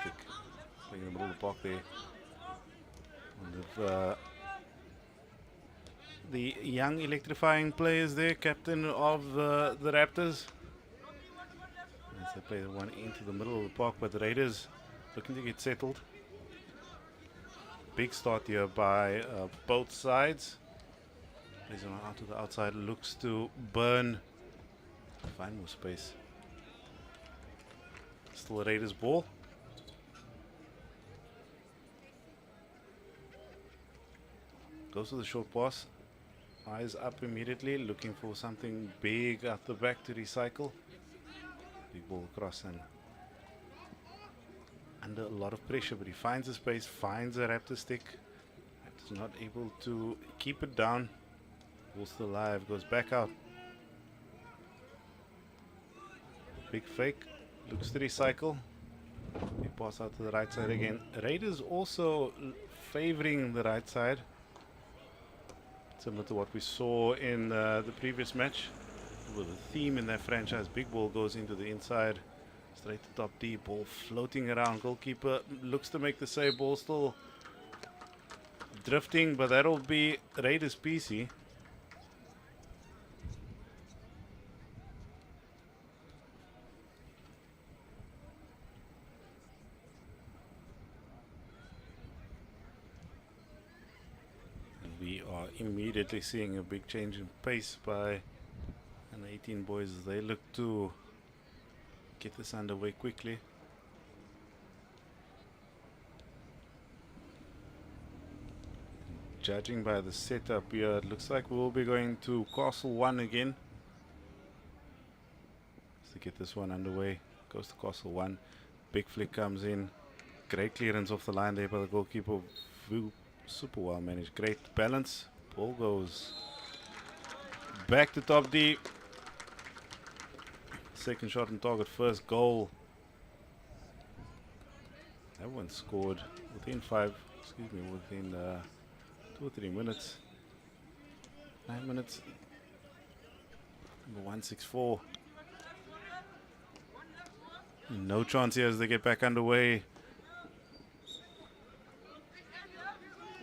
stick. Playing in the middle of the park there. One of the young electrifying players there, captain of the Raptors. As they play the one into the middle of the park, but the Raiders looking to get settled. Big start here by both sides. Plays on out to the outside, looks to burn. Find more space. Still a Raiders ball. Goes to the short pass. Eyes up immediately, looking for something big at the back to recycle. Big ball across and under a lot of pressure, but he finds a space, finds a Raptor stick. Raptor's not able to keep it down. Ball still alive, goes back out. Big fake, looks to recycle. Big pass out to the right side again. Raiders also favoring the right side, similar to what we saw in the previous match. With a theme in their franchise, big ball goes into the inside, straight to top D, ball floating around. Goalkeeper looks to make the save, ball still drifting, but that'll be Raiders PC. And we are immediately seeing a big change in pace by and the 18 boys. They look to get this underway quickly. Judging by the setup here, it looks like we'll be going to Castle 1 again. To get this one underway, goes to Castle 1. Big flick comes in. Great clearance off the line there by the goalkeeper. Super well managed. Great balance. Ball goes back to top D. Second shot on target, first goal. That one scored within within 2 or 3 minutes. 9 minutes. Number 164. No chance here as they get back underway.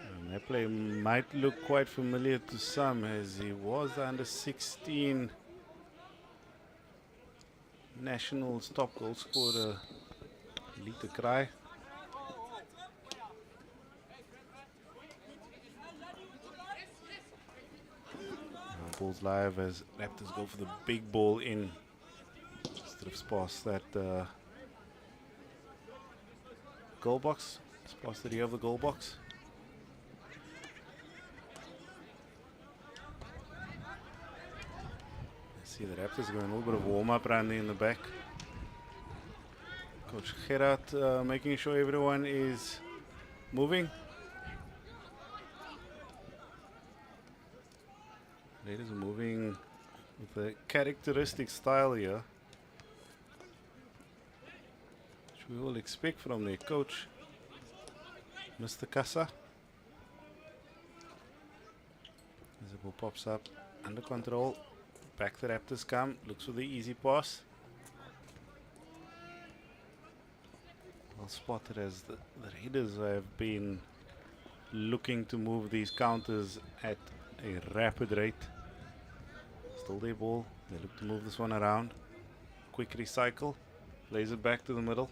And that play might look quite familiar to some, as he was the under 16 Nationals top goal scorer, Lita Cry. Ball's live as Raptors go for the big ball in. Just drifts past that goal box. Just past the rear of the goal box. See the Raptors going a little bit of warm-up around there in the back. Coach Gerard making sure everyone is moving. Raiders are moving with a characteristic style here, which we will expect from their coach, Mr. Casa. As the ball pops up, under control. Back the Raptors come, looks for the easy pass. Well spotted as the Raiders have been looking to move these counters at a rapid rate. Still their ball, they look to move this one around. Quick recycle, plays it back to the middle.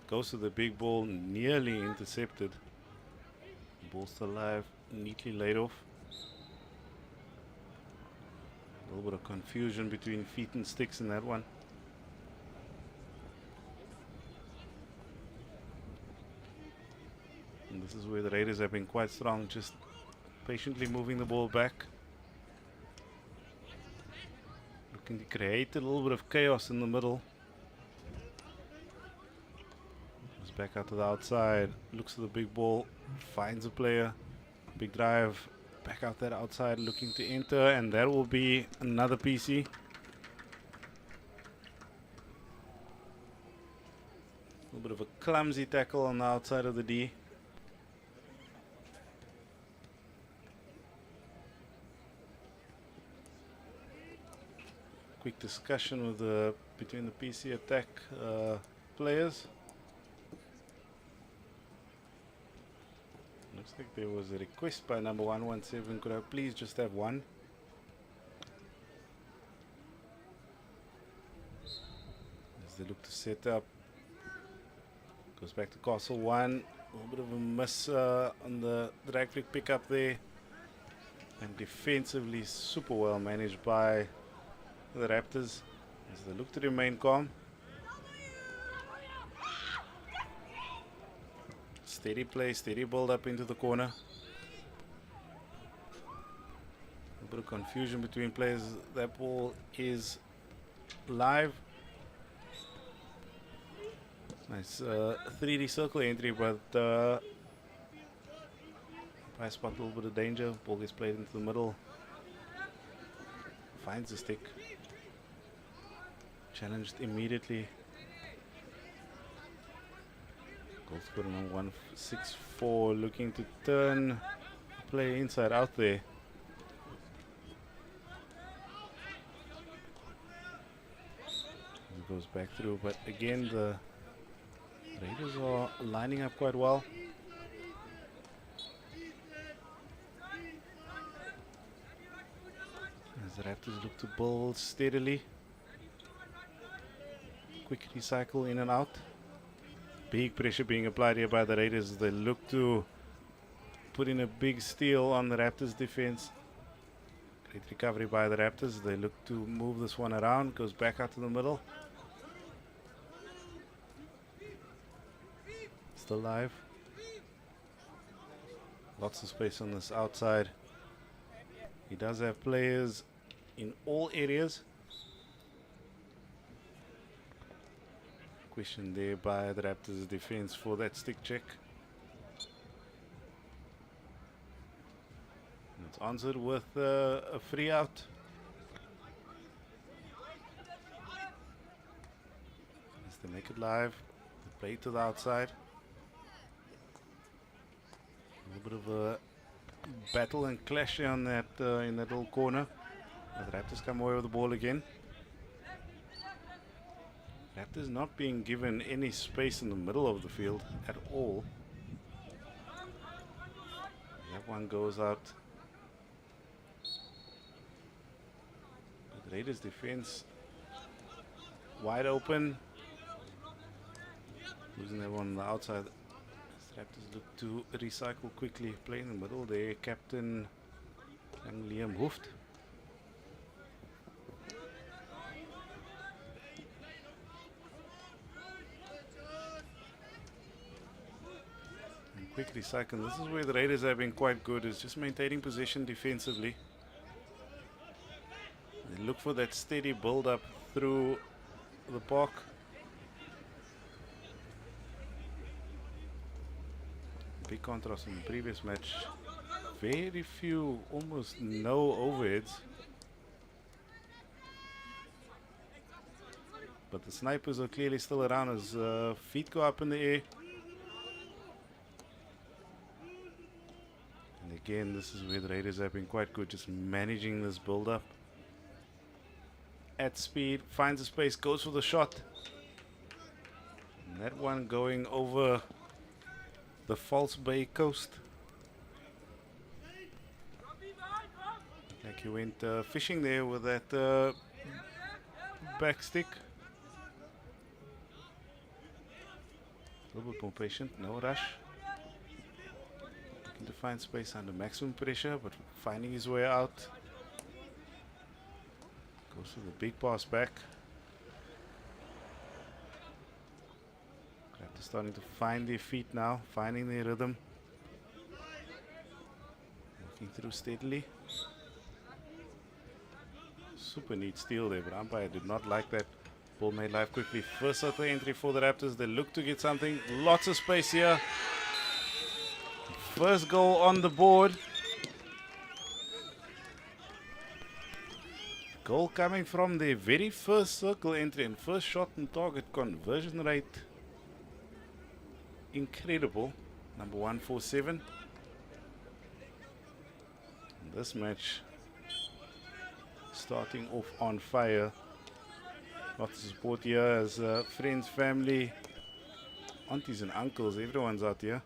Goes to the big ball, nearly intercepted. Ball still alive, neatly laid off. A little bit of confusion between feet and sticks in that one. And this is where the Raiders have been quite strong, just patiently moving the ball back. Looking to create a little bit of chaos in the middle. Goes back out to the outside, looks at the big ball, finds a player, big drive. Back out that outside, looking to enter, and that will be another PC. A little bit of a clumsy tackle on the outside of the D. Quick discussion with between the PC attack players. Looks like there was a request by number 117. Could I please just have one? As they look to set up. Goes back to Castle 1. A little bit of a miss on the drag flick pickup there. And defensively super well managed by the Raptors as they look to remain calm. Steady play, steady build up into the corner. A bit of confusion between players. That ball is live. Nice 3D circle entry, but I spot a little bit of danger. Ball gets played into the middle. Finds the stick. Challenged immediately. Goal scorer on 164, looking to turn play inside out there. It goes back through, but again the Raiders are lining up quite well. As the Raptors look to build steadily. Quick recycle in and out. Big pressure being applied here by the Raiders. They look to put in a big steal on the Raptors defense. Great recovery by the Raptors. They look to move this one around. Goes back out to the middle. Still live. Lots of space on this outside. He does have players in all areas. Question there by the Raptors defense for that stick check. And it's answered with a free out. As they make it live, they play to the outside. A little bit of a battle and clash on that in that little corner. The Raptors come away with the ball again. Raptors not being given any space in the middle of the field at all. That one goes out. The Raiders defense wide open. Losing that one on the outside. Raptors look to recycle quickly. Play in the middle there. Captain Liam Hooft. And quick recycle. This is where the Raiders have been quite good. Is just maintaining possession defensively. They look for that steady build up through the park. Big contrast in the previous match. Very few, almost no overheads. But the snipers are clearly still around as feet go up in the air. And again, this is where the Raiders have been quite good, just managing this build up. At speed, finds a space, goes for the shot. And that one going over the False Bay coast. Like he went fishing there with that back stick. A little bit more patient, no rush. Looking to find space under maximum pressure, but finding his way out. Goes for the big pass back. Raptors starting to find their feet now, finding their rhythm. Working through steadily. Super neat steal there, but umpire did not like that. Ball made live quickly. First circle entry for the Raptors. They look to get something. Lots of space here. First goal on the board. Goal coming from their very first circle entry and first shot on target. Conversion rate incredible. Number 147. And this match starting off on fire. Lots of support here as friends, family, aunties and uncles, everyone's out here.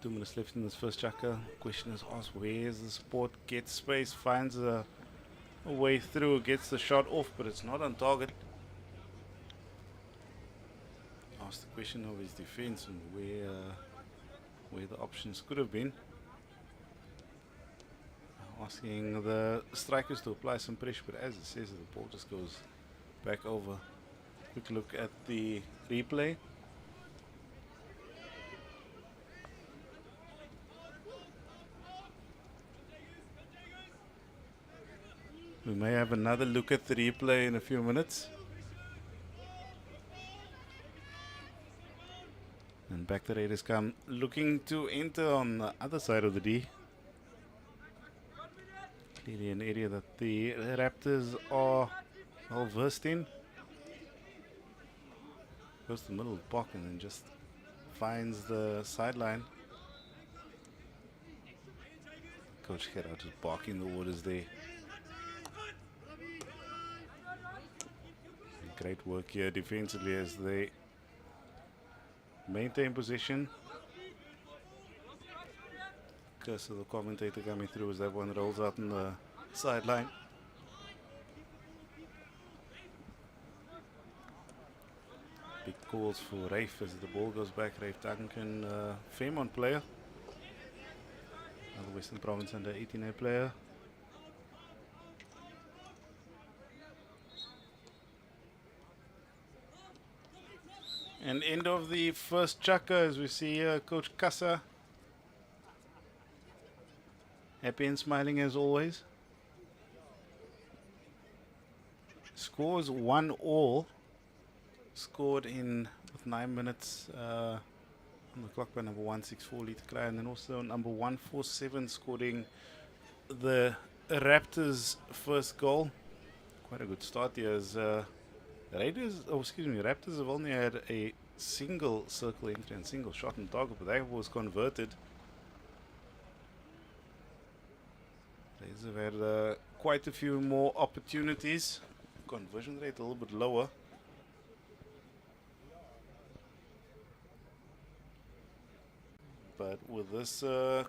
Two minutes left in this first chukka. Question is asked, where's the support? Gets space, finds a way through, gets the shot off, but it's not on target. Asked the question of his defense and where the options could have been. Asking the strikers to apply some pressure, but as it says, the ball just goes back over. Quick look at the replay. We may have another look at the replay in a few minutes. And back the Raiders come, looking to enter on the other side of the D. Clearly an area that the Raptors are well versed in. Goes to the middle of the block and then just finds the sideline. Coach Gerard just barking the orders there. Great work here defensively as they maintain possession. Curse of the commentator coming through as that one rolls out on the sideline. Big calls for Rafe as the ball goes back. Rafe Duncan, Fairmont player. Another Western Province under 18A player. And end of the first chukka as we see Coach Kassa. Happy and smiling as always. Scores 1-1. Scored in with 9 minutes on the clock by number 164 Lita Cry, and then also number 147 scoring the Raptors' first goal. Quite a good start here as Raptors have only had a single circle entry and single shot on target, but that was converted. Raiders have had quite a few more opportunities. Conversion rate a little bit lower. But with this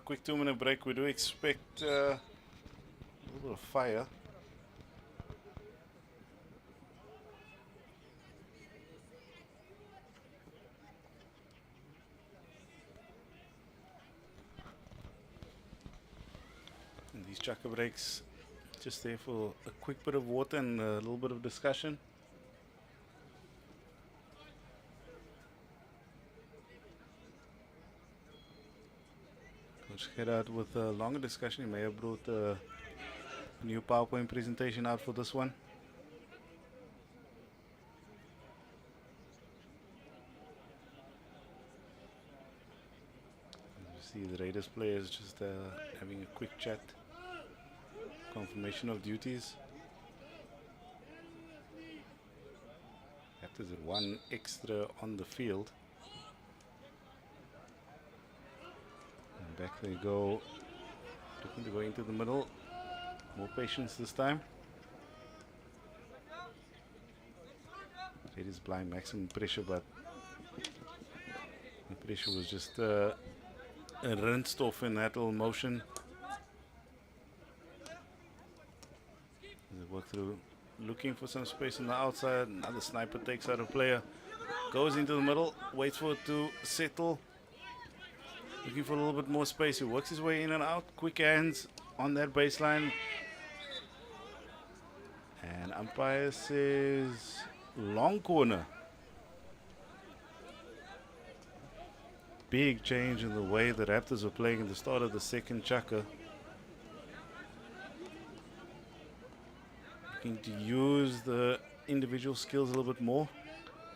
quick 2-minute break, we do expect a little bit of fire. And these chukka breaks just there for a quick bit of water and a little bit of discussion. Coach Gerard with a longer discussion. He may have brought a new PowerPoint presentation out for this one. You see the Raiders players just having a quick chat. Confirmation of duties. Raptors at one extra on the field. And back they go. Looking to go into the middle. More patience this time. Raiders applying maximum pressure, but the pressure was just rinsed off in that little motion. They work through, looking for some space on the outside. Another sniper takes out a player, goes into the middle, waits for it to settle. Looking for a little bit more space. He works his way in and out. Quick hands on that baseline. And umpire says long corner. Big change in the way the Raptors were playing at the start of the second chukka. Looking to use the individual skills a little bit more.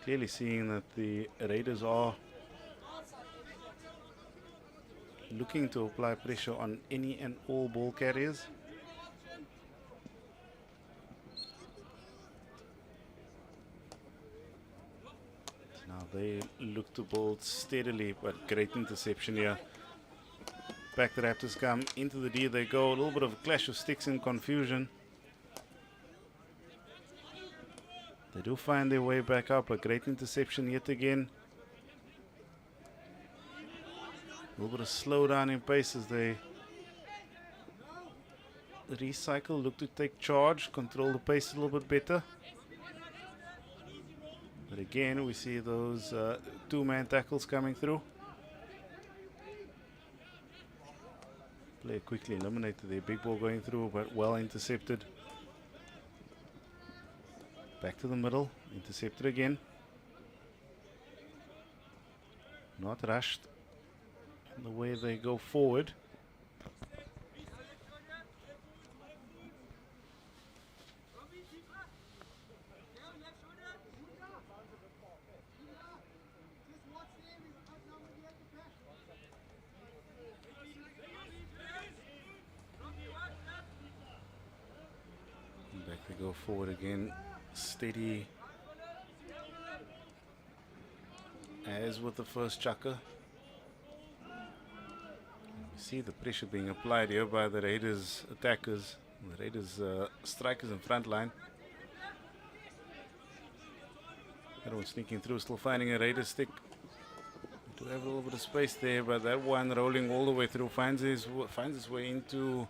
Clearly seeing that the Raiders are looking to apply pressure on any and all ball carriers. Now they look to build steadily, but great interception here. Back the Raptors come into the D. They go. A little bit of a clash of sticks and confusion. They do find their way back up. A great interception yet again. A little bit of slowdown in pace as they recycle, look to take charge, control the pace a little bit better. But again, we see those two-man tackles coming through. Player quickly eliminated their big ball going through, but well intercepted. Back to the middle, intercepted again. Not rushed in the way they go forward. Back they go forward again, steady as with the first chucker. You see the pressure being applied here by the Raiders attackers, the Raiders strikers in front line. Everyone sneaking through, still finding a Raider stick. Do have a little bit of space there, but that one rolling all the way through finds his way into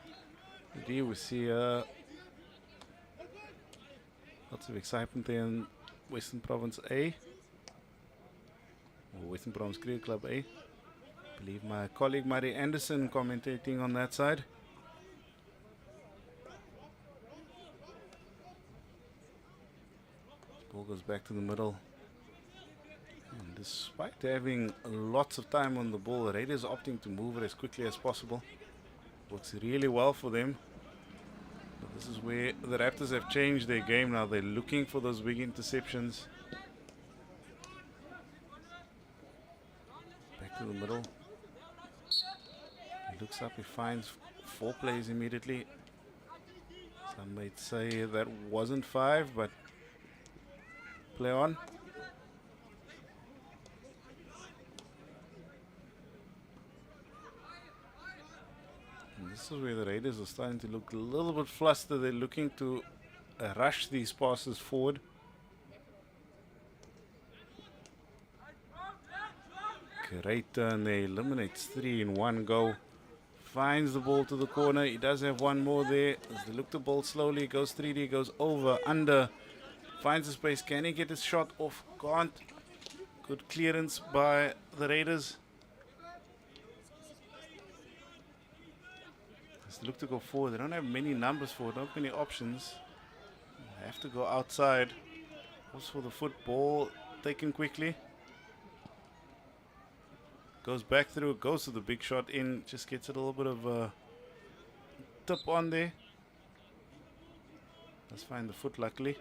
the D. We see lots of excitement there in Western Province A, or Western Province Cricket Club A. I believe my colleague Murray Anderson commentating on that side. Ball goes back to the middle. And despite having lots of time on the ball, the Raiders opting to move it as quickly as possible. Works really well for them. But this is where the Raptors have changed their game now. They're looking for those big interceptions. Back to the middle. He looks up, he finds 4 plays immediately. Some might say that wasn't 5, but play on. And this is where the Raiders are starting to look a little bit flustered. They're looking to rush these passes forward. Great turn there, eliminates 3 in one go. Finds the ball to the corner. He does have one more there. As they look the ball slowly, goes 3D, goes over, under. Finds the space. Can he get his shot off? Can't. Good clearance by the Raiders. As they look to go forward, they don't have many numbers forward, not many options. They have to go outside. Goes for the football, taken quickly. Goes back through, goes to the big shot in, just gets a little bit of a tip on there. Let's find the foot luckily.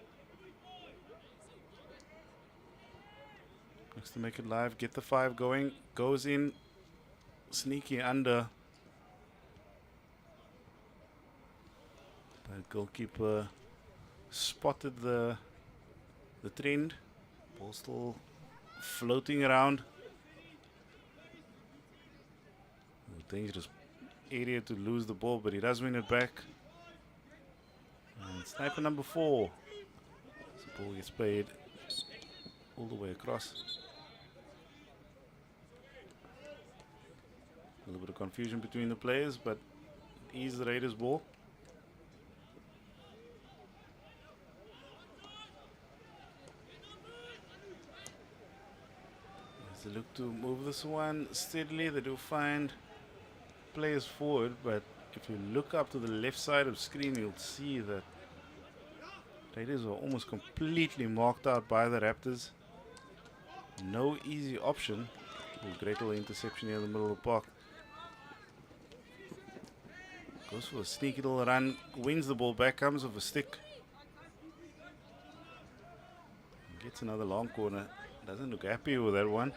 Looks to make it live, get the 5 going, goes in, sneaky under. The goalkeeper spotted the trend. Ball still floating around. Dangerous area to lose the ball, but he does win it back. And sniper number 4. The ball gets played all the way across. A little bit of confusion between the players, but it is the Raiders' ball. As they look to move this one steadily, they do find players forward, but if you look up to the left side of the screen, you'll see that Raiders are almost completely marked out by the Raptors. No easy option. Great little interception here in the middle of the park. Goes for a sneaky little run, wins the ball back, comes with a stick. Gets another long corner. Doesn't look happy with that one.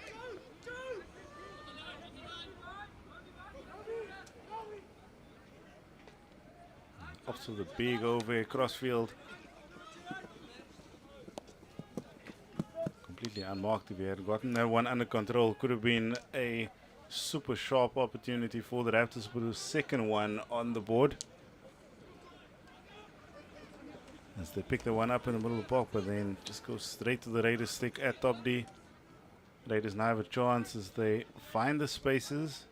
Off to the big over crossfield. Completely unmarked. If he had gotten that one under control, could have been a super sharp opportunity for the Raptors to put a second one on the board. As they pick the one up in the middle of the park, but then just go straight to the Raiders stick at top D. Raiders now have a chance as they find the spaces.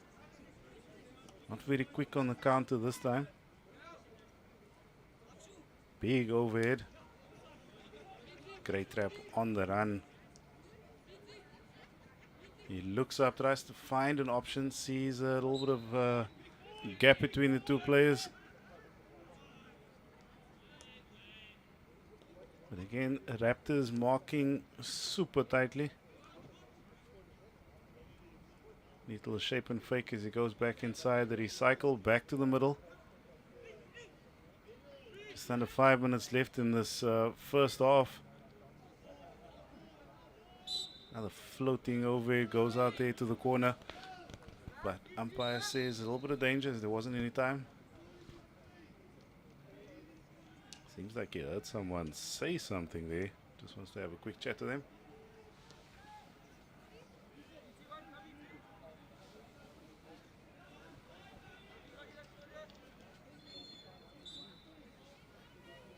Not very quick on the counter this time. Big overhead. Great trap on the run. He looks up, tries to find an option, sees a little bit of gap between the two players. But again, Raptors marking super tightly. Little shape and fake as he goes back inside the recycle, back to the middle. Just under 5 minutes left in this first half. Another floating over, goes out there to the corner. But umpire says a little bit of danger as there wasn't any time. Seems like he heard someone say something there. Just wants to have a quick chat to them.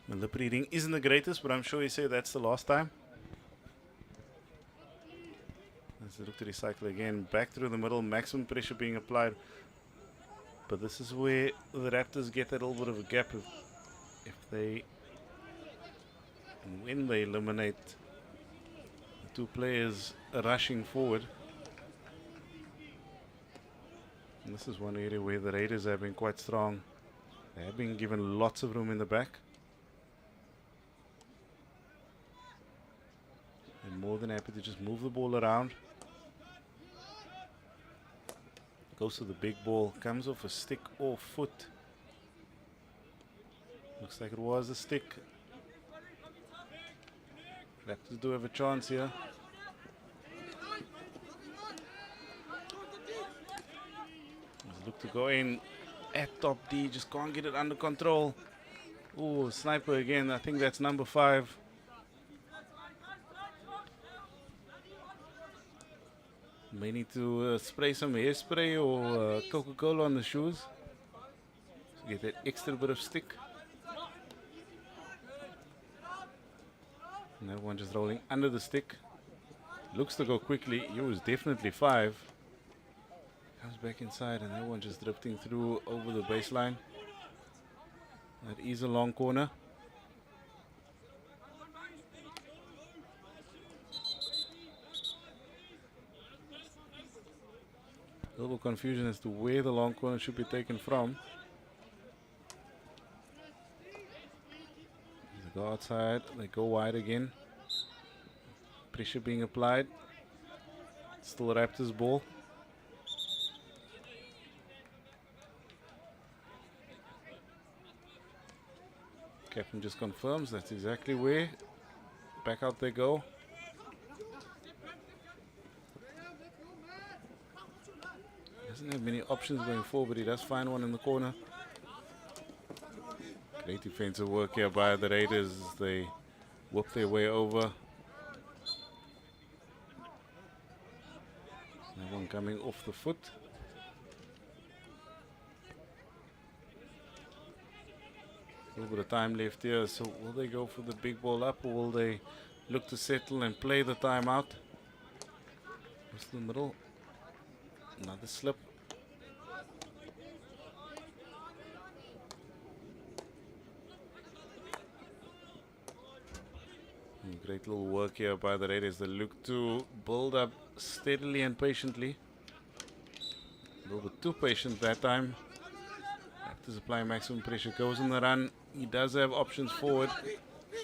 The lip reading isn't the greatest, but I'm sure he said that's the last time. As they look to recycle again, back through the middle, maximum pressure being applied. But this is where the Raptors get that little bit of a gap if they and when they eliminate the two players rushing forward. And this is one area where the Raiders have been quite strong. They have been given lots of room in the back. And more than happy to just move the ball around. Goes to the big ball, comes off a stick or foot. Looks like it was a stick. Raptors do have a chance here. Look to go in at top D, just can't get it under control. Oh, sniper again, I think that's number 5. May need to spray some hairspray or Coca-Cola on the shoes to get that extra bit of stick. And that one just rolling under the stick. Looks to go quickly. He was definitely 5. Comes back inside and that one just drifting through over the baseline. That is a long corner. A little confusion as to where the long corner should be taken from. They go outside, they go wide again. Pressure being applied. Still Raptors ball. Captain just confirms that's exactly where. Back out they go. Doesn't have many options going forward, but he does find one in the corner. Great defensive work here by the Raiders as they whoop their way over. That one coming off the foot. A little bit of time left here, so will they go for the big ball up or will they look to settle and play the timeout? Just in the middle. Another slip. And great little work here by the Raiders. They look to build up steadily and patiently. A little bit too patient that time. Raptors applying maximum pressure. Goes on the run. He does have options forward.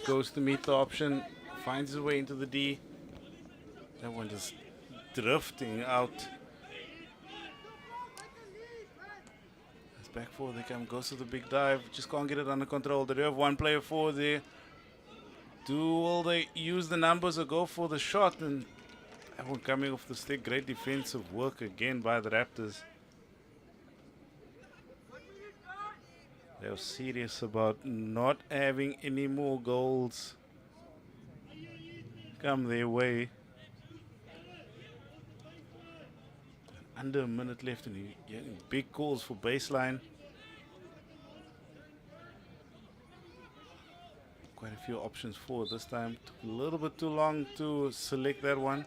Goes to meet the option. Finds his way into the D. That one just drifting out. Back forward they come, goes to the big dive, just can't get it under control. They do have one player forward there. Will they use the numbers or go for the shot? And that one coming off the stick. Great defensive work again by the Raptors. They're serious about not having any more goals come their way. Under a minute left and you're getting big calls for baseline. Quite a few options forward this time. Took a little bit too long to select that one.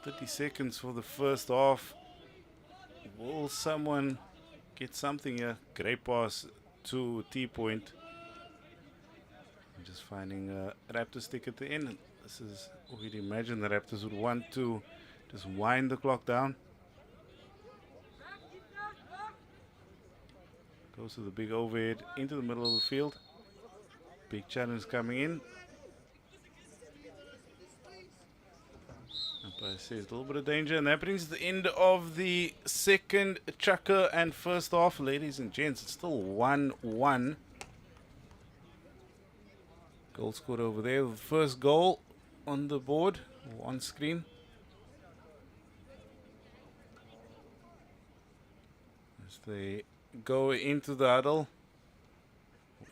30 seconds for the first half. Will someone get something here? Great pass to T-point. Just finding a Raptor stick at the end. This is what we'd imagine the Raptors would want to just wind the clock down. Goes to the big overhead into the middle of the field. Big challenge coming in. Umpire says a little bit of danger, and that brings the end of the second chukker and first half. Ladies and gents, it's still 1-1. Goal scored over there. The first goal on the board, or on screen. As they go into the huddle,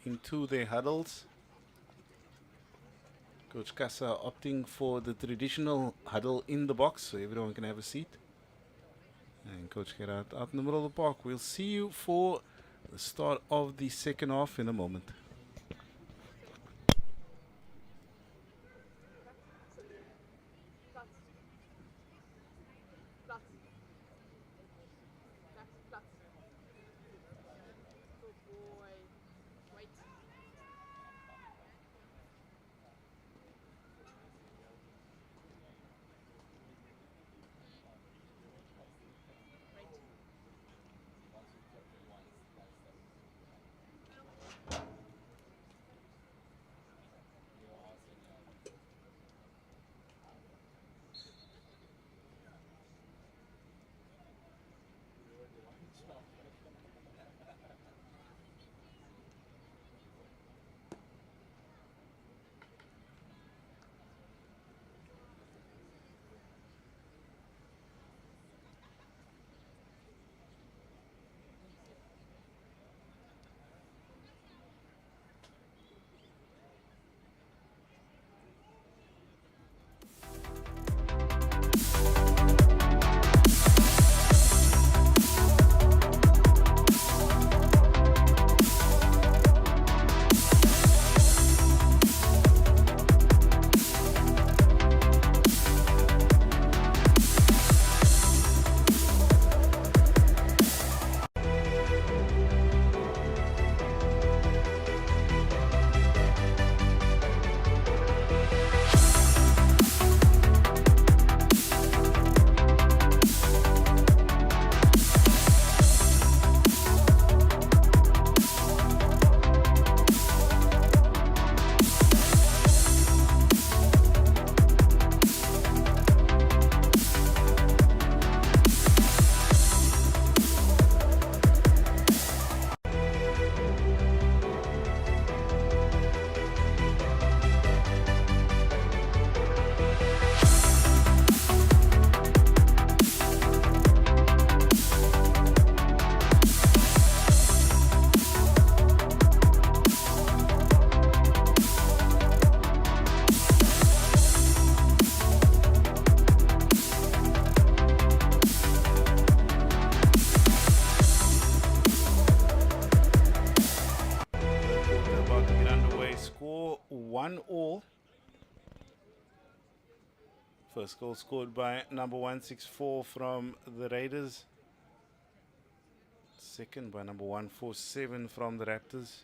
into their huddles. Coach Kassa opting for the traditional huddle in the box so everyone can have a seat. And Coach Gerard out in the middle of the park. We'll see you for the start of the second half in a moment. First goal scored by number 164 from the Raiders. Second by number 147 from the Raptors.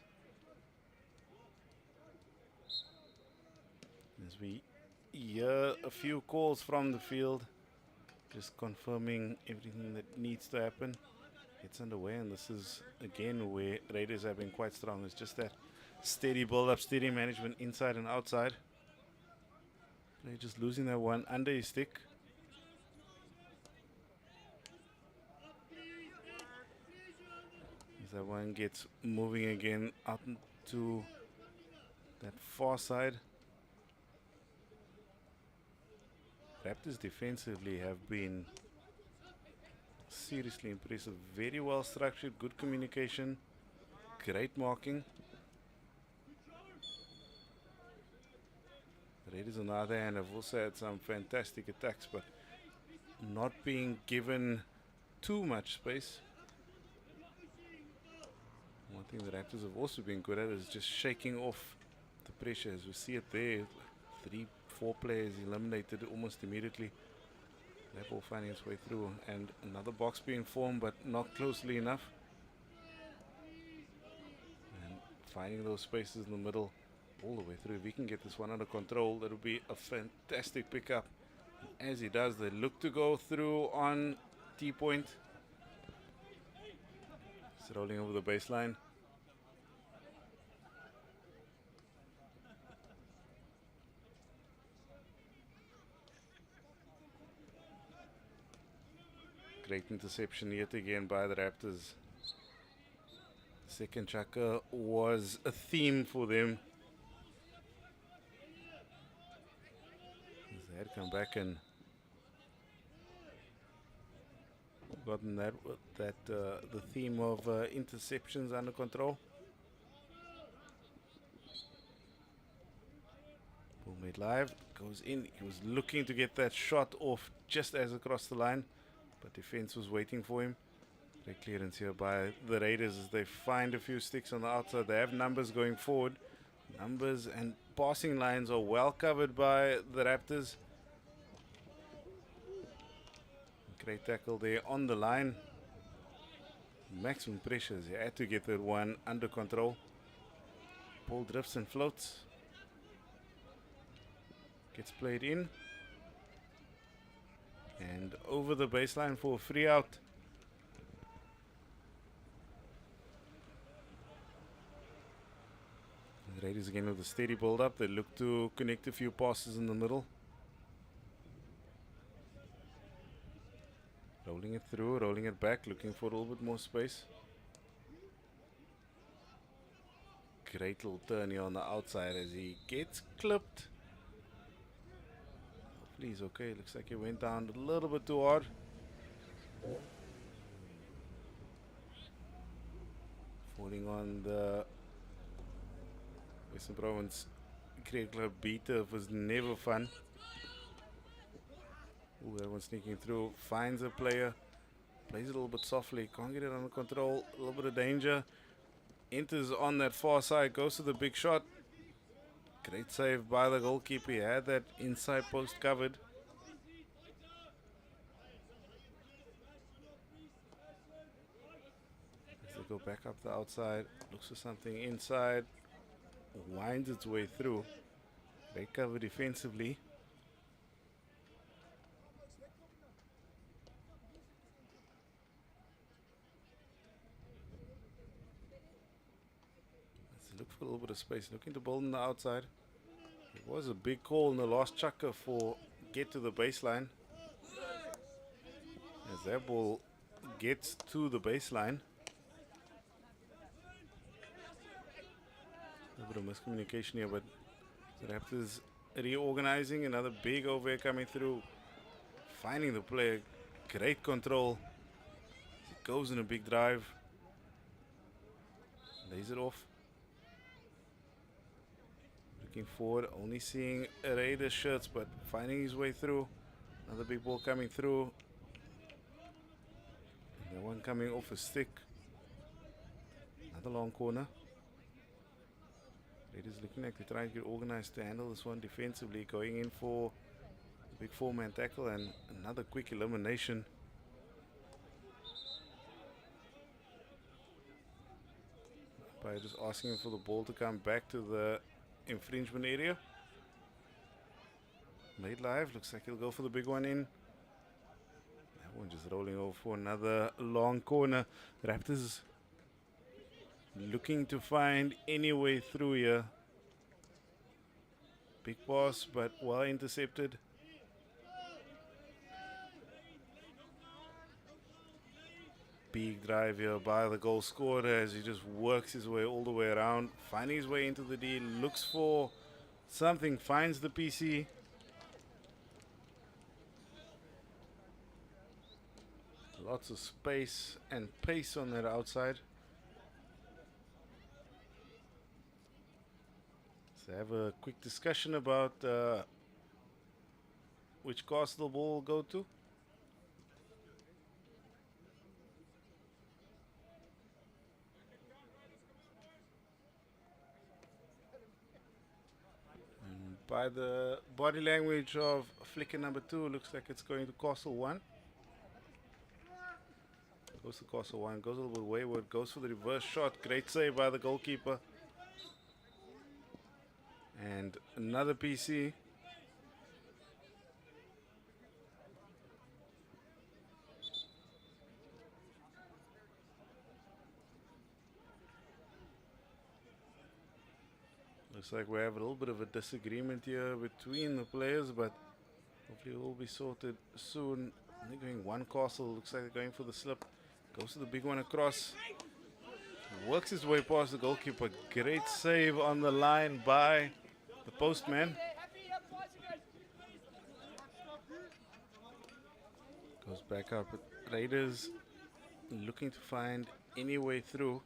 As we hear a few calls from the field, just confirming everything that needs to happen. It's underway, and this is again where Raiders have been quite strong. It's just that steady build-up, steady management inside and outside. They're just losing that one under his stick. As that one gets moving again out to that far side. Raptors defensively have been seriously impressive. Very well structured, good communication, great marking. The Raiders on the other hand have also had some fantastic attacks, but not being given too much space. What Thing the Raptors have also been good at is just shaking off the pressure. As we see it there, 3-4 players eliminated almost immediately. That ball finding its way through, and another box being formed, but not closely enough. And finding those spaces in the middle all the way through. If he can get this one under control, that'll be a fantastic pickup. As he does, they look to go through on T-point. It's rolling over the baseline. Great interception yet again by the Raptors. Second chucker was a theme for them. They had come back and gotten the theme of interceptions under control. Ball made live, goes in. He was looking to get that shot off just as across the line, but defense was waiting for him. Great clearance here by the Raiders as they find a few sticks on the outside. They have numbers going forward. Numbers and passing lines are well covered by the Raptors. Great tackle there on the line. Maximum pressures. He had to get that one under control. Ball drifts and floats. Gets played in. And over the baseline for a free out. The Raiders again with a steady build up. They look to connect a few passes in the middle. Rolling it through, rolling it back, looking for a little bit more space. Great little turn here on the outside as he gets clipped. Hopefully he's okay. Looks like he went down a little bit too hard. Falling on the Western Province Great Club beater was never fun. Ooh, that one sneaking through, finds a player, plays it a little bit softly, can't get it under control, a little bit of danger, enters on that far side, goes to the big shot. Great save by the goalkeeper, he had that inside post covered. As they go back up the outside, looks for something inside, winds its way through. Great cover defensively. Look for a little bit of space, looking to ball on the outside. It was a big call in the last chucker for get to the baseline. As that ball gets to the baseline. A little bit of miscommunication here, but the Raptors reorganizing. Another big over coming through. Finding the player. Great control. It goes in a big drive. Lays it off. Looking forward, only seeing Raiders shirts, but finding his way through. Another big ball coming through. And the one coming off a stick. Another long corner. Raiders looking like they're trying to get organized to handle this one defensively, going in for a big four-man tackle and another quick elimination. By just asking for the ball to come back to the infringement area. Made live, looks like he'll go for the big one in. That one just rolling over for another long corner. Raptors looking to find any way through here. Big pass, but well intercepted. Big drive here by the goal scorer as he just works his way all the way around, finding his way into the D, looks for something, finds the PC. Lots of space and pace on that outside. So have a quick discussion about which castle the ball will go to. By the body language of flicker number 2, looks like it's going to Castle 1. Goes to Castle 1, goes a little bit wayward, goes for the reverse shot. Great save by the goalkeeper. And another PC. Looks like we have a little bit of a disagreement here between the players, but hopefully it will be sorted soon. They're going one Castle, looks like they're going for the slip. Goes to the big one across. Works his way past the goalkeeper. Great save on the line by the postman. Goes back up. Raiders looking to find any way through.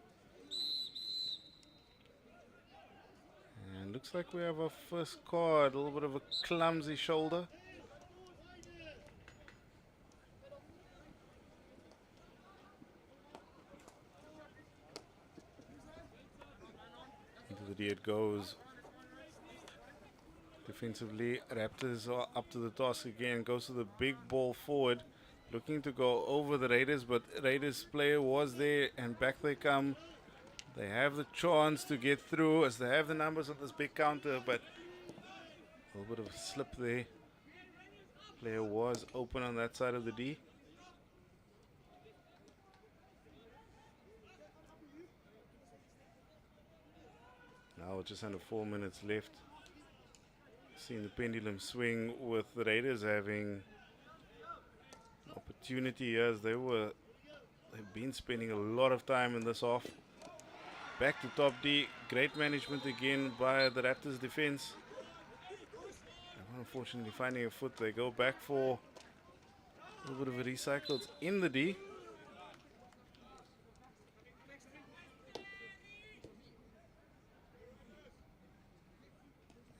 And looks like we have our first card. A little bit of a clumsy shoulder. Into the D it goes. Defensively, Raptors are up to the task again. Goes to the big ball forward. Looking to go over the Raiders, but Raiders player was there and back they come. They have the chance to get through as they have the numbers on this big counter, but a little bit of a slip there. Player was open on that side of the D. Now just under 4 minutes left. Seeing the pendulum swing with the Raiders having opportunity as they've been spending a lot of time in this half. Back to top D. Great management again by the Raptors defense. Unfortunately finding a foot. They go back for a little bit of a recycle. It's in the D.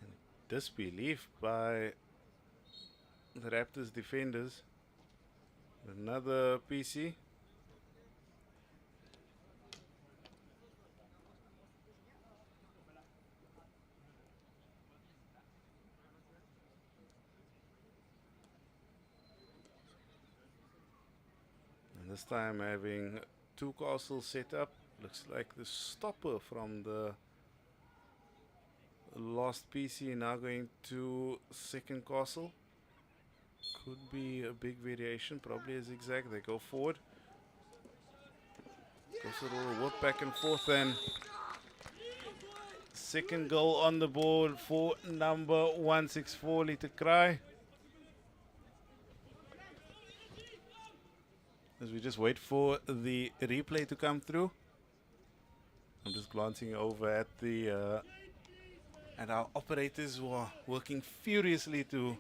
And disbelief by the Raptors defenders. Another PC. And this time having two castles set up. Looks like the stopper from the last PC now going to second castle. Could be a big variation, probably a zigzag. They go forward. Goes a little work back and forth, and second goal on the board for number 164, Lita Cry. As we just wait for the replay to come through. I'm just glancing over at the at our operators who are working furiously to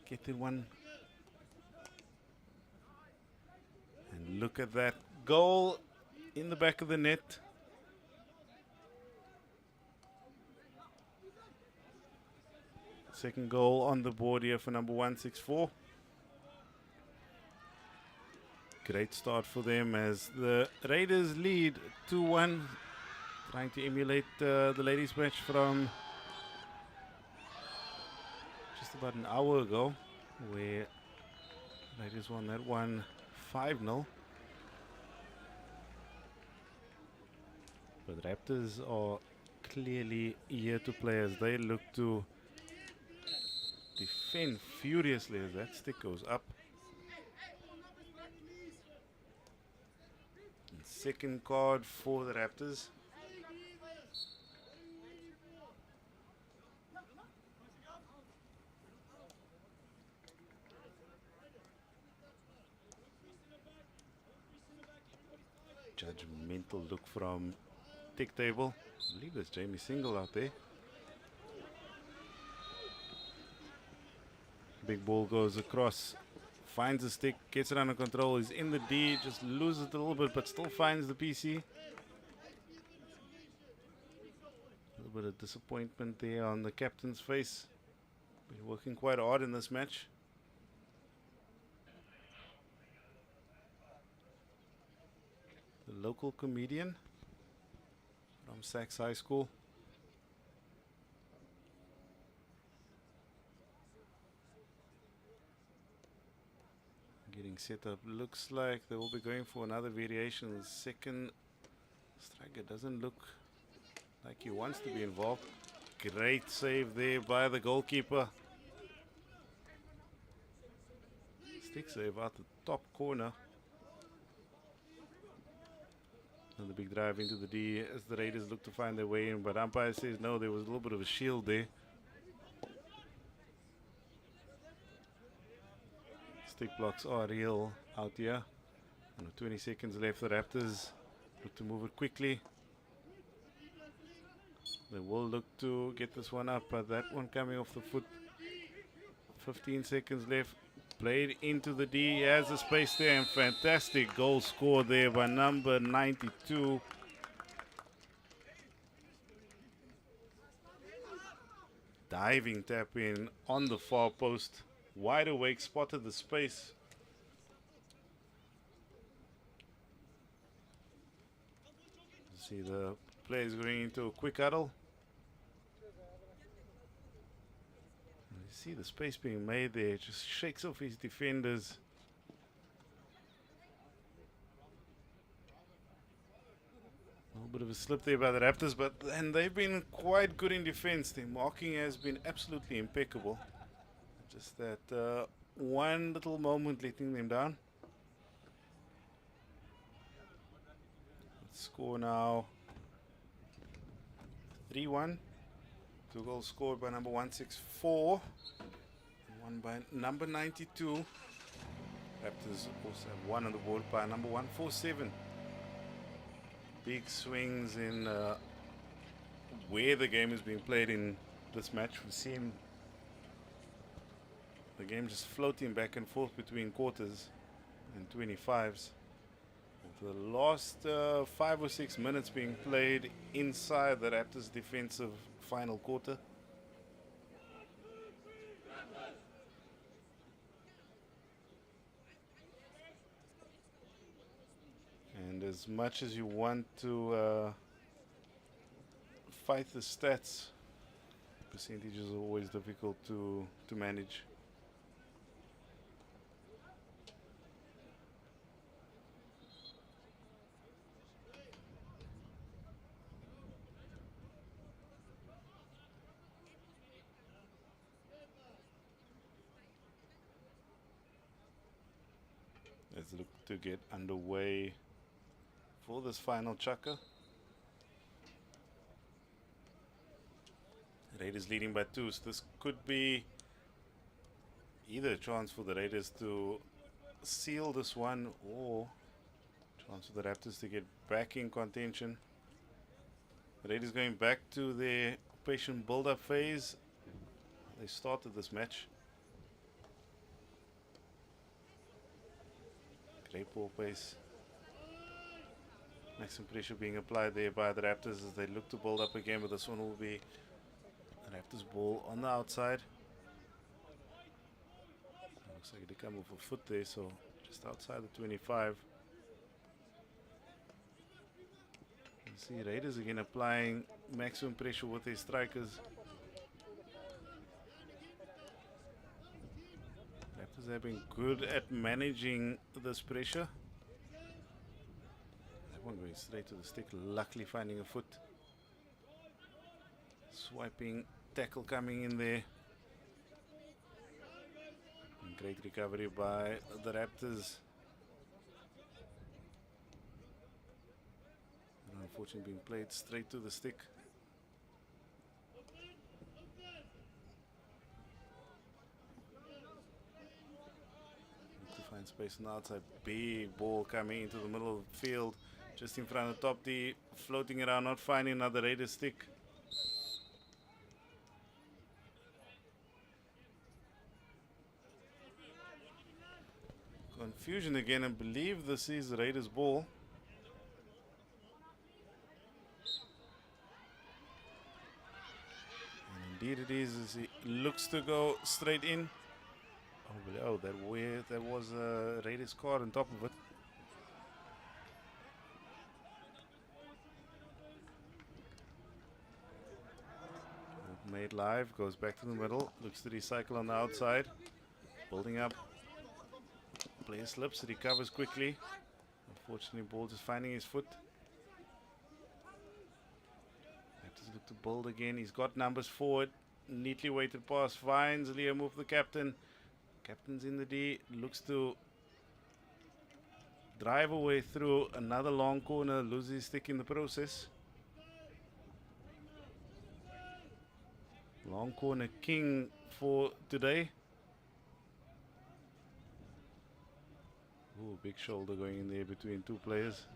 get the one. And look at that goal in the back of the net. Second goal on the board here for number 164. Great start for them as the Raiders lead 2-1. Trying to emulate the ladies match from just about an hour ago, where Raiders won that one 5-0. But Raptors are clearly here to play as they look to defend furiously as that stick goes up. And second card for the Raptors. Judgmental look from Tick Table. I believe there's Jamie Single out there. Big ball goes across, finds the stick, gets it under control. He's in the D, just loses it a little bit, but still finds the PC. A little bit of disappointment there on the captain's face. Been working quite hard in this match. The local comedian from Sachs High School. being set up. Looks like they will be going for another variation. The second striker doesn't look like he wants to be involved. Great save there by the goalkeeper. Stick save out the top corner. And the big drive into the D as the Raiders look to find their way in, but umpire says no, there was a little bit of a shield there. Stick blocks are real out here. And 20 seconds left. The Raptors look to move it quickly. They will look to get this one up, but that one coming off the foot. 15 seconds left. Played into the D. He has the space there, and fantastic goal scored there by number 92. Diving tap in on the far post. Wide awake, spotted the space. See the players going into a quick huddle. You see the space being made there, just shakes off his defenders. A little bit of a slip there by the Raptors, but then they've been quite good in defense. Their marking has been absolutely impeccable. Just that one little moment letting them down. Score now 3-1. 2 goals scored by number 164 and one by number 92. Raptors also have one on the board by number 147. Big swings in where the game is being played in this match. We've seen the game just floating back and forth between quarters and 25s. The last 5 or 6 minutes being played inside the Raptors defensive final quarter. And as much as you want to fight the stats, percentages are always difficult to manage. Let's look to get underway for this final chukker. Raiders leading by 2, so this could be either a chance for the Raiders to seal this one or a chance for the Raptors to get back in contention. The Raiders going back to their patient build-up phase. They started this match. Great ball pace. Maximum pressure being applied there by the Raptors as they look to build up again, but this one will be the Raptors ball on the outside. Looks like they come off a foot there, so just outside the 25. You see Raiders again applying maximum pressure with their strikers. Raptors have been good at managing this pressure. That one going straight to the stick, luckily finding a foot. Swiping tackle coming in there. And great recovery by the Raptors. And unfortunately being played straight to the stick. Find space on the outside. Big ball coming into the middle of the field, just in front of the top D, floating around, not finding another Raider stick. Confusion again, I believe this is the Raiders' ball. And indeed it is, as he looks to go straight in. Oh, that was a Raiders card on top of it. Made live, goes back to the middle, looks to recycle on the outside, building up. Player slips, recovers quickly. Unfortunately, ball just finding his foot. Raptors look to build again. He's got numbers forward. Neatly weighted pass. Finds Liam Move, the captain. Captain's in the D. Looks to drive away through another long corner. Loses his stick in the process. Long corner king for today. Ooh, big shoulder going in there between two players.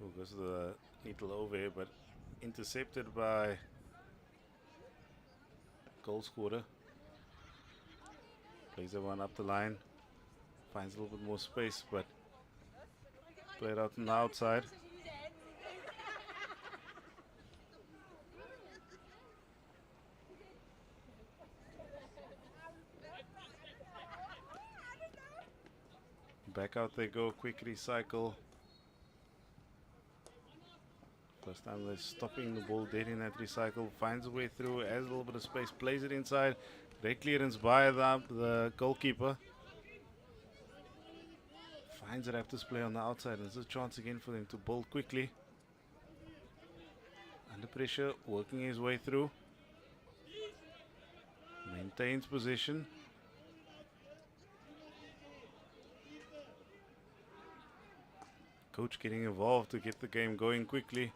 Oh, goes to the little over here, but intercepted by goal scorer. Plays that one up the line. Finds a little bit more space, but played out on the outside. Back out they go, quick recycle. First time they're stopping the ball dead in that recycle. Finds a way through, has a little bit of space, plays it inside. Great clearance by the goalkeeper. Finds the Raptors play on the outside, and there's a chance again for them to build quickly. Under pressure, working his way through. Maintains position. Coach getting involved to get the game going quickly.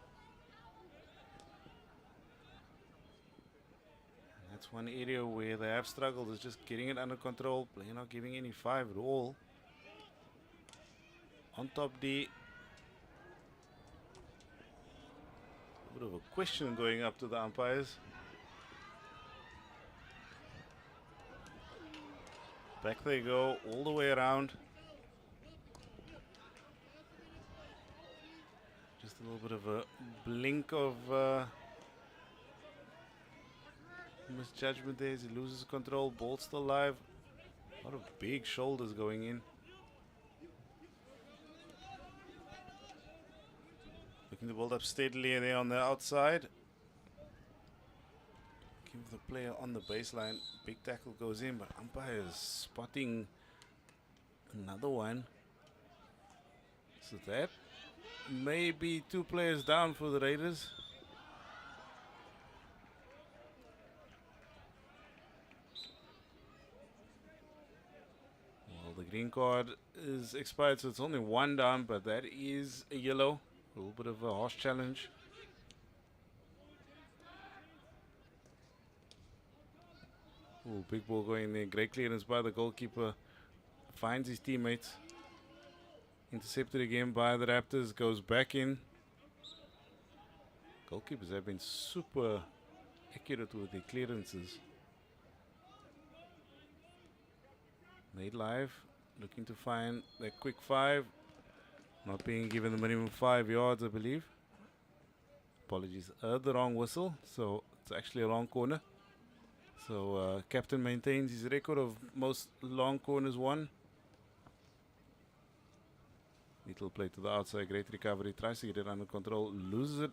And that's one area where they have struggled, is just getting it under control. Play not giving any five at all. On top D. A bit of a question going up to the umpires. Back they go, all the way around. Just a little bit of a blink of misjudgment there as he loses control. Ball still live. A lot of big shoulders going in. Looking to build up steadily there on the outside. Give the player on the baseline. Big tackle goes in, but umpire is spotting another one. So that may be two players down for the Raiders. Well, the green card is expired, so it's only one down, but that is a yellow. A little bit of a harsh challenge. Ooh, big ball going there. Great clearance by the goalkeeper. Finds his teammates. Intercepted again by the Raptors. Goes back in. Goalkeepers have been super accurate with their clearances. Made live. Looking to find that quick five. Not being given the minimum 5 yards, I believe. Apologies. Heard the wrong whistle. So it's actually a long corner. So captain maintains his record of most long corners won. Little play to the outside, great recovery, tries to get it under control, loses it.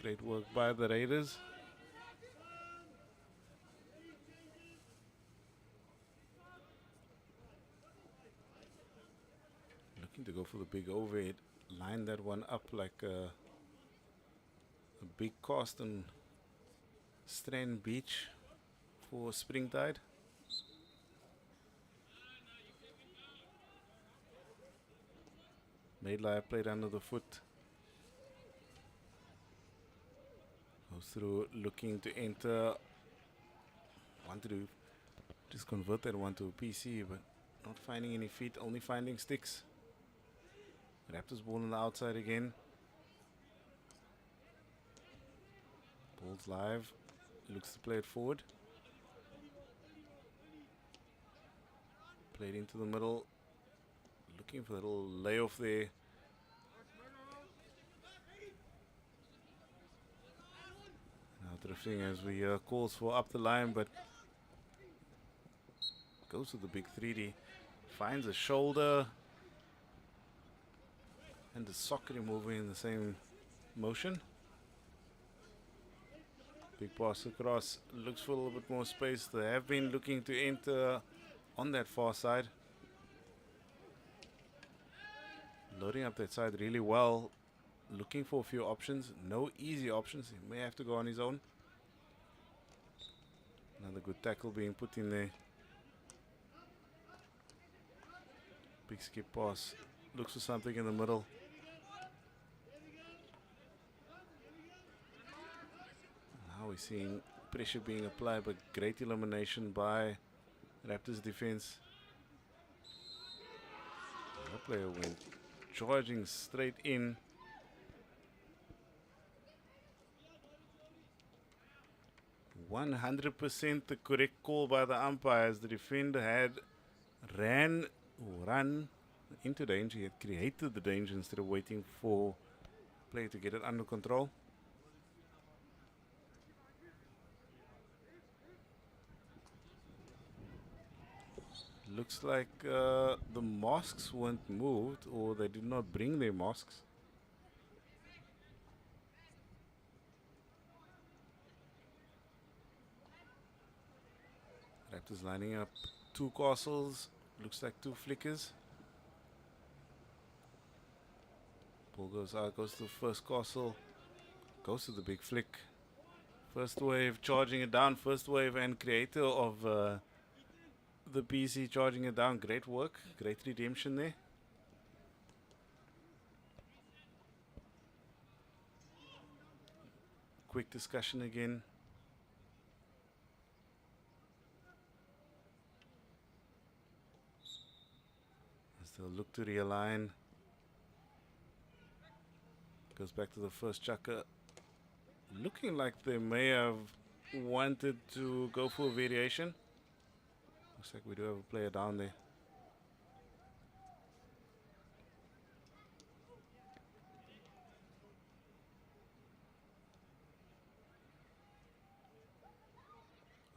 Great work by the Raiders. Looking to go for the big overhead, line that one up like a big cast on Strand Beach for Springtide. Made live, played under the foot. Goes through, looking to enter. Wanted to just convert that one to a PC, but not finding any feet, only finding sticks. Raptors ball on the outside again. Ball's live. Looks to play it forward. Played into the middle. Looking for a little layoff there. Now drifting as we calls for up the line, but goes to the big 3D. Finds a shoulder. and the soccer moving in the same motion. Big pass across, looks for a little bit more space. They have been looking to enter on that far side. Loading up that side really well. Looking for a few options. No easy options. He may have to go on his own. Another good tackle being put in there. Big skip pass. Looks for something in the middle. Now we're seeing pressure being applied, but great elimination by Raptors defense. That player went charging straight in. "100% the correct call by the umpires. The defender had run into danger. He had created the danger instead of waiting for player to get it under control. Looks like the masks weren't moved, or they did not bring their masks. Raptors lining up two castles. Looks like two flickers. Ball goes out, goes to the first castle. Goes to the big flick. First wave charging it down. First wave and creator of the PC charging it down. Great work. Great redemption there. Quick discussion again. As they'll look to realign. Goes back to the first chucker. Looking like they may have wanted to go for a variation. Looks like we do have a player down there.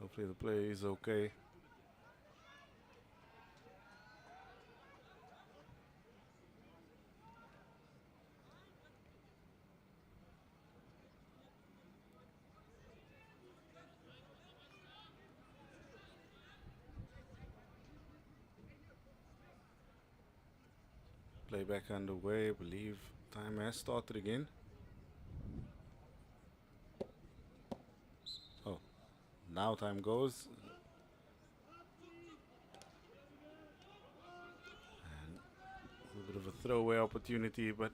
Hopefully the player is okay. Play back underway. I believe time has started again. Oh, now time goes. And a little bit of a throwaway opportunity, but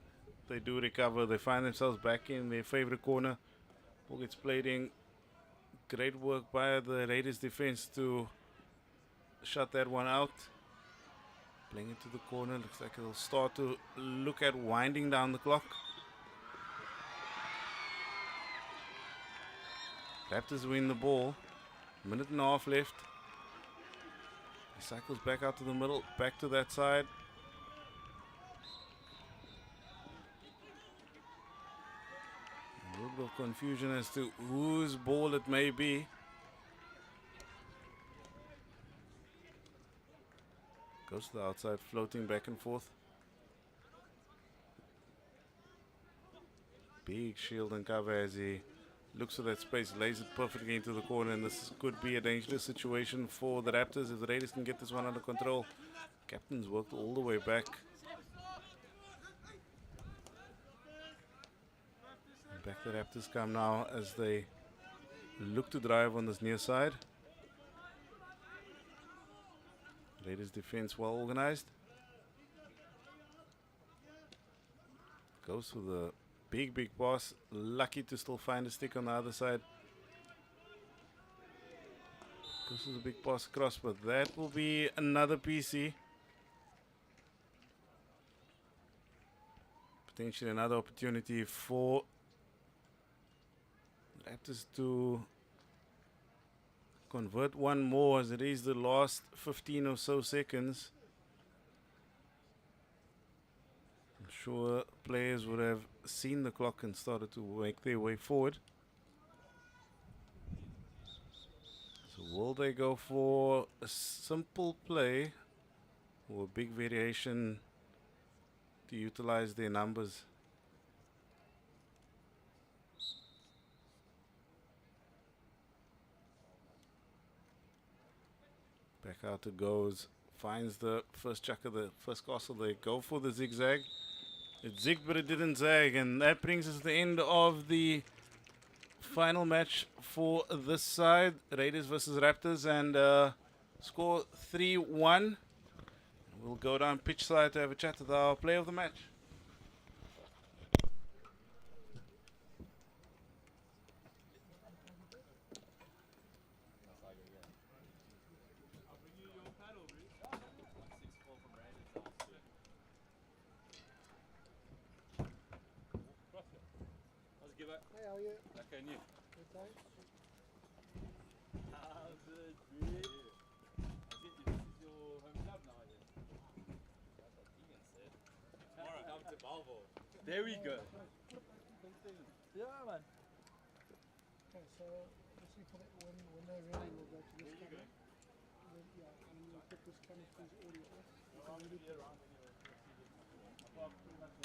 they do recover. They find themselves back in their favorite corner. Ball gets played in. Great work by the Raiders defense to shut that one out. Playing into the corner. Looks like it'll start to look at winding down the clock. Raptors win the ball. Minute and a half left. He cycles back out to the middle. Back to that side. A little bit of confusion as to whose ball it may be. Goes to the outside, floating back and forth. Big shield and cover as he looks for that space, lays it perfectly into the corner, and this could be a dangerous situation for the Raptors if the Raiders can get this one under control. Captain's worked all the way back. And back the Raptors come now as they look to drive on this near side. Raiders defense well organized. Goes for the big pass. Lucky to still find a stick on the other side. Goes for the big pass across, but that will be another PC. Potentially another opportunity for Raptors to convert one more, as it is the last 15 or so seconds. I'm sure players would have seen the clock and started to make their way forward. So will they go for a simple play or a big variation to utilize their numbers. Back out it goes. Finds the first chucker, the first castle. They go for the zigzag. It zigged, but it didn't zag. And that brings us to the end of the final match for this side. Raiders versus Raptors. And score 3-1. We'll go down pitch side to have a chat with our player of the match. Hey, how are you? Okay, and you? Good, thanks. How's it, dude? This is your home club now, I guess. That's what Keegan said. Tomorrow, come to Balvo. There we go. Yeah, man. Okay, so let's see for the, when they're ready, we'll go to this camera. Then, yeah, and we'll put this camera to the audio off. You can really Around anyway. Apart from pretty much